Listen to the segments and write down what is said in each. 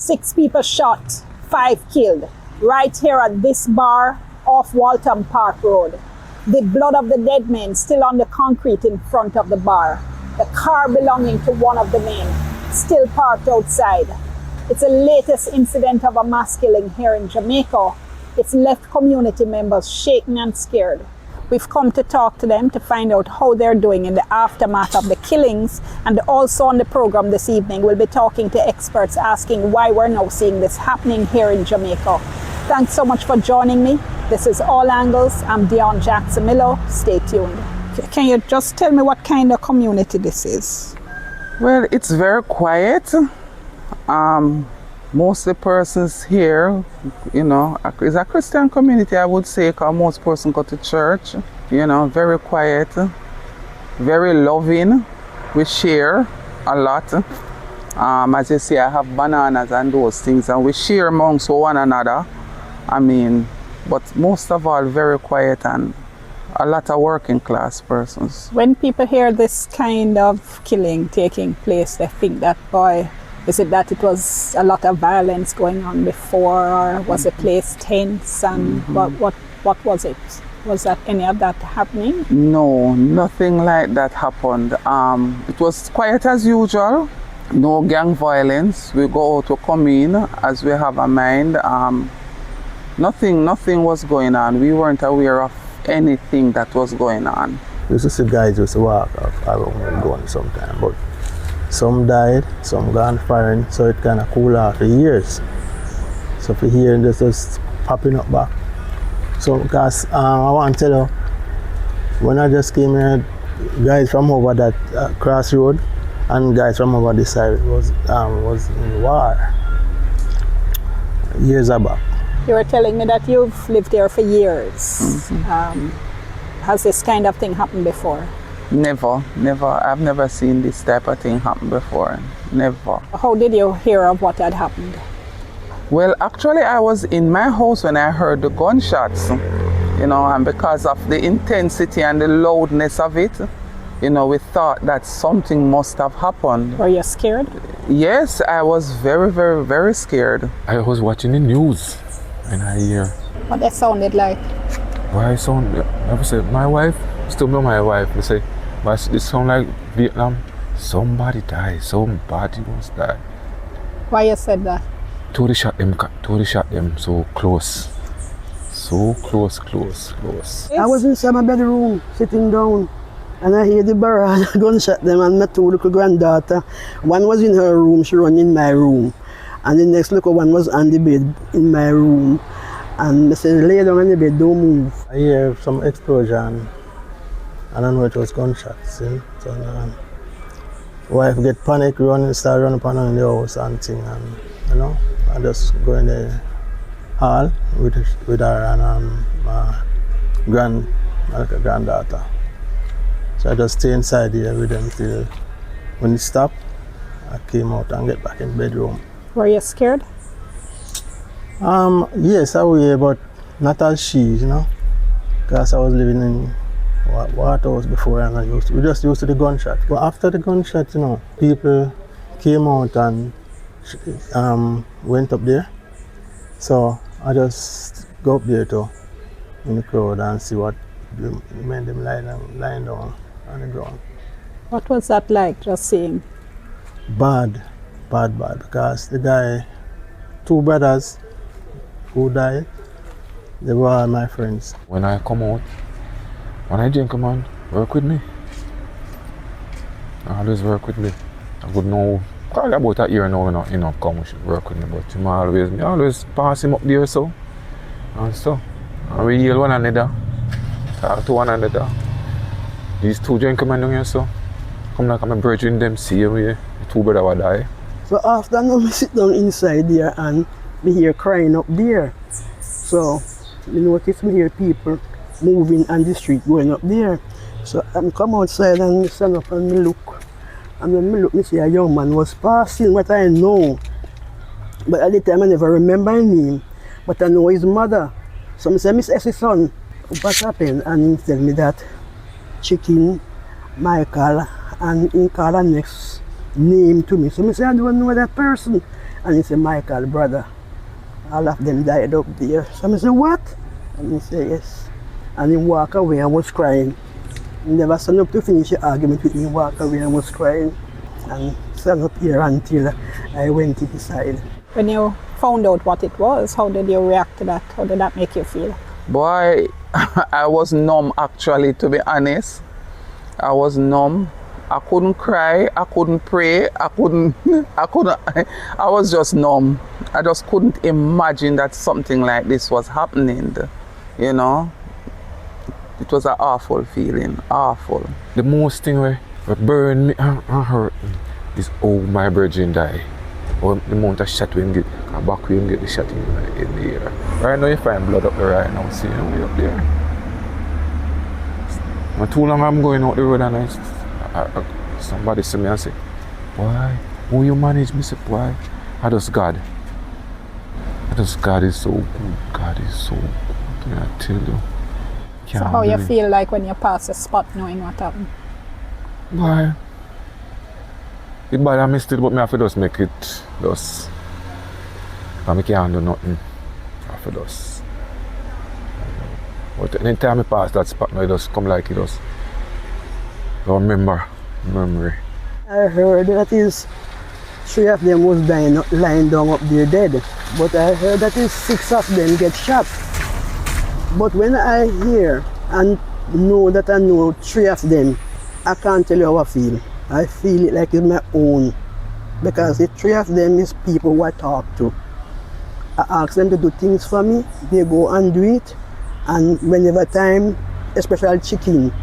6 people shot, 5 killed, right here at this bar off Waltham Park Road. The blood of the dead men still on the concrete in front of the bar. The car belonging to one of the men still parked outside. It's the latest incident of a mass killing here in Jamaica. It's left community members shaken and scared. We've come to talk to them to find out how they're doing in the aftermath of the killings, and also on the program this evening we'll be talking to experts asking why we're now seeing this happening here in Jamaica. Thanks so much for joining me. This is All Angles. I'm Dion Jackson Miller. Stay tuned. Can you just tell me what kind of community this is? Well, it's very quiet. Most of the persons here, is a Christian community, I would say, because most persons go to church. Very quiet, very loving. We share a lot. As you see, I have bananas and those things, and we share amongst one another. But most of all, very quiet and a lot of working class persons. When people hear this kind of killing taking place, they think that, boy, is it that it was a lot of violence going on before, or was the place tense, and what was it? Was that any of that happening? No, nothing like that happened. It was quiet as usual. No gang violence. We go out to come in as we have a mind. Nothing was going on. We weren't aware of anything that was going on. We used to see guys used to walk around and going sometime, but some died, some gone firing, so it kind of cooled off for years. So for here, this just popping up back. So because I want to tell you, when I just came here, guys from over that crossroad and guys from over this side was in war years back. You were telling me that you've lived here for years. Has this kind of thing happened before? Never. I've never seen this type of thing happen before. Never. How did you hear of what had happened? Well, actually, I was in my house when I heard the gunshots, and because of the intensity and the loudness of it, we thought that something must have happened. Were you scared? Yes, I was very, very, very scared. I was watching the news and I hear. What that sounded like? Why sound? I would say, my wife, still know my wife, they say, but it sound like Vietnam. Somebody died, somebody was died. Why you said that? Totally shot them so close. So close. I was inside my bedroom, sitting down, and I hear the barrage gunshot them, and my 2 little granddaughter. One was in her room, she run in my room. And the next little one was on the bed in my room. And I said, lay down on the bed, don't move. I hear some explosion, and I know it was gunshots. So wife get panic, start running upon her in the house and thing, and I just go in the hall with her and my granddaughter. So I just stay inside here with them till when it stopped, I came out and get back in the bedroom. Were you scared? Yes, I was, but not as she, because I was living in Waterhouse before, and we just used to the gunshot. But after the gunshot, people came out and went up there. So I just go up there in the crowd and see what made them lying down on the ground. What was that like, just seeing? Bad, because the guy, 2 brothers who died, they were all my friends. When I come out, when I drink, man, work with me. Always work with me. I would know, probably about a year now, come work with me, but me always pass him up there, so. And we heal one another, talk to one another. These 2 gentlemen down here, so. Come like I'm a brethren, them see me, the 2 brothers will die. So after now, we sit down inside there and we hear crying up there. So, notice me hear people moving on the street going up there. So I come outside and stand up and me look. And when me look, me see a young man was passing, what I know. But at the time I never remember his name. But I know his mother. So I say, Miss Essie's son, what happened? And he tell me that Chicken, Michael, and he called the next name to me. So I say, I don't know that person. And he said, Michael, brother, all of them died up there. So I said, what? And he said, yes. And he walked away and was crying. He never stand up to finish the argument with me, walked away and was crying. And stand up here until I went inside. When you found out what it was, how did you react to that? How did that make you feel? Boy, I was numb actually, to be honest. I was numb. I couldn't cry, I couldn't pray, I was just numb. I just couldn't imagine that something like this was happening, you know. It was an awful feeling, awful. The most thing where burn me and hurt me is how my virgin died. Or the amount of shot we get, back we get the shot in the air. Right now you find blood up there right now, see way up there. Not too long I'm going out the road and somebody see me and say, why? How you manage me? Say, why? I just God. God is so good. God is so good. I tell you. So how you feel like when you pass the spot knowing what happened? Why? It bad me still, but me have to just make it just. Because I can't do nothing. I have to just. But anytime I pass that spot now, it just come like it does. I remember. Memory. I heard that is 3 of them was lying down up there dead. But I heard that is 6 of them get shot. But when I hear and know that I know 3 of them, I can't tell you how I feel. I feel it like it's my own. Because the 3 of them is people who I talk to. I ask them to do things for me, they go and do it. And whenever time, especially chicken,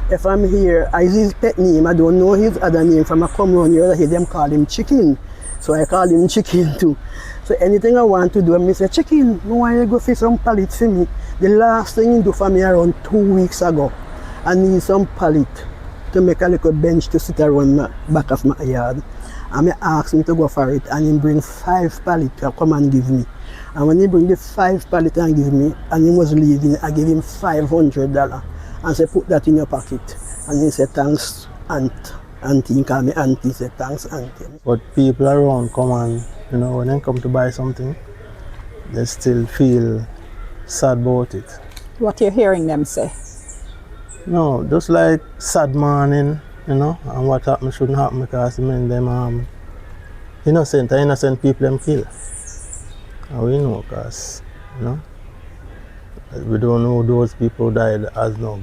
if I'm here, I see his pet name, I don't know his other name. From I come around here, I hear them call him Chicken. So I call him Chicken too. So anything I want to do, I say, Chicken, I want you to go fish some pallets for me. The last thing he do for me around 2 weeks ago, I need some pallet to make a little bench to sit around the back of my yard. And I asked him to go for it, and he bring 5 pallets to come and give me. And when he bring the 5 pallets and give me, and he was leaving, I gave him $500. And say, put that in your pocket. And he said, thanks, auntie. He called me auntie. He said, thanks, auntie. But people around come and, you know, when they come to buy something, they still feel sad about it. What you're hearing them say? No, just like sad morning, you know, and what happened shouldn't happen because the men them innocent people them kill. And we know because, you know, we don't know those people who died as no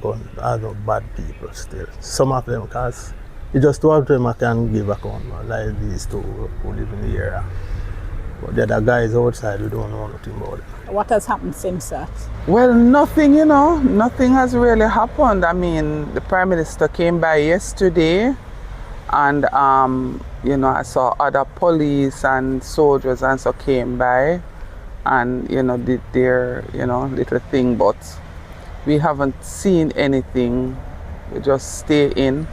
bad people still. Some of them, because it's just 2 of them I can give account, like these 2 who live in the area. But the other guys outside, we don't know nothing about them. What has happened since that? Well, nothing, you know, nothing has really happened. I mean, the Prime Minister came by yesterday and, you know, I saw other police and soldiers and so came by and, you know, did their, you know, little thing, but we haven't seen anything. We just stay in.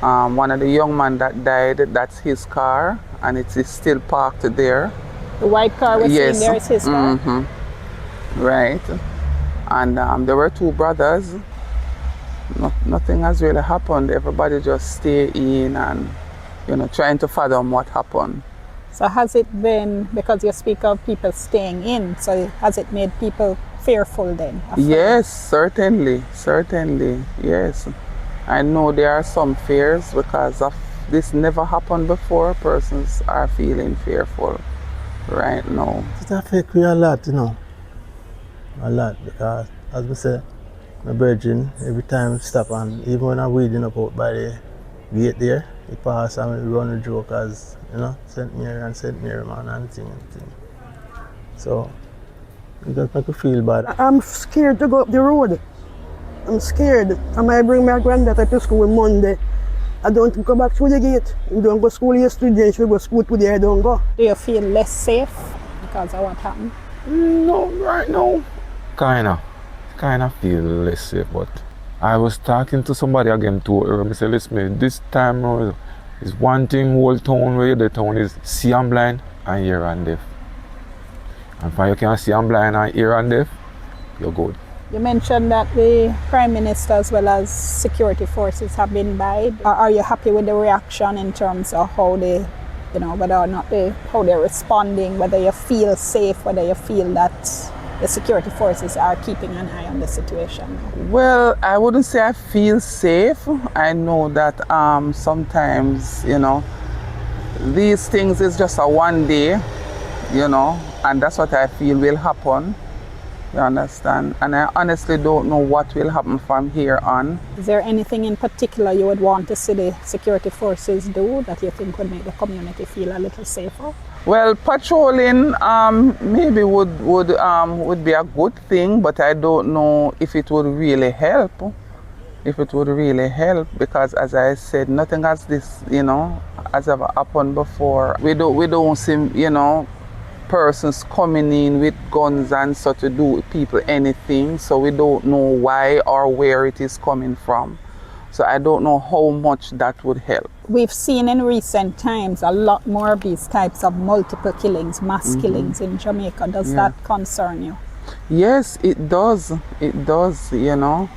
One of the young men that died, that's his car, and it is still parked there. The white car was yes. seen there is his car? Mm-hmm. Right. And there were 2 brothers. Nothing has really happened. Everybody just stay in and, you know, trying to fathom what happened. So has it been, because you speak of people staying in, so has it made people fearful then? Yes, certainly, yes. I know there are some fears because of this never happened before. Persons are feeling fearful right now. It affects me a lot, you know. A lot, because as we say, my virgin, every time I stop and even when I'm weeding up out by the gate there, he pass and we run a joke as, you know, St. Mary man and thing. So it just make me feel bad. I'm scared to go up the road. I'm scared. I might bring my granddaughter to school Monday. I don't go back through the gate. I don't go to school yesterday, she go to school today, I don't go. Do you feel less safe because of what happened? No, right now. Kinda feel less safe, but I was talking to somebody again too. I said, listen, this time is one thing whole town where the town is see and blind and hear and deaf. And when you can see and blind and hear and deaf, you're good. You mentioned that the Prime Minister as well as security forces have been by. Are you happy with the reaction in terms of how the You know, whether or not how they're responding, whether you feel safe, whether you feel that the security forces are keeping an eye on the situation. Well, I wouldn't say I feel safe. I know that sometimes, you know, these things is just a one day, you know, and that's what I feel will happen. You understand? And I honestly don't know what will happen from here on. Is there anything in particular you would want to see the security forces do that you think would make the community feel a little safer? Well, patrolling maybe would be a good thing, but I don't know if it would really help. If it would really help, because as I said, nothing has this, you know, has ever happened before. We don't see, you know, persons coming in with guns and so to do people anything. So we don't know why or where it is coming from. So I don't know how much that would help. We've seen in recent times a lot more of these types of multiple killings, mass killings in Jamaica. Does that concern you? Yes, it does. It does, you know.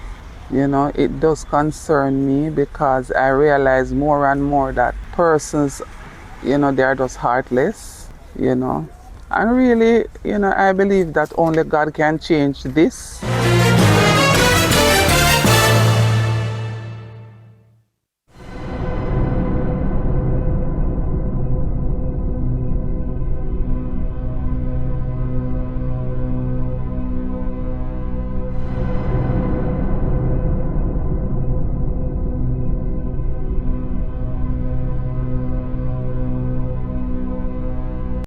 You know, it does concern me because I realize more and more that persons, you know, they are just heartless, you know. And really, you know, I believe that only God can change this.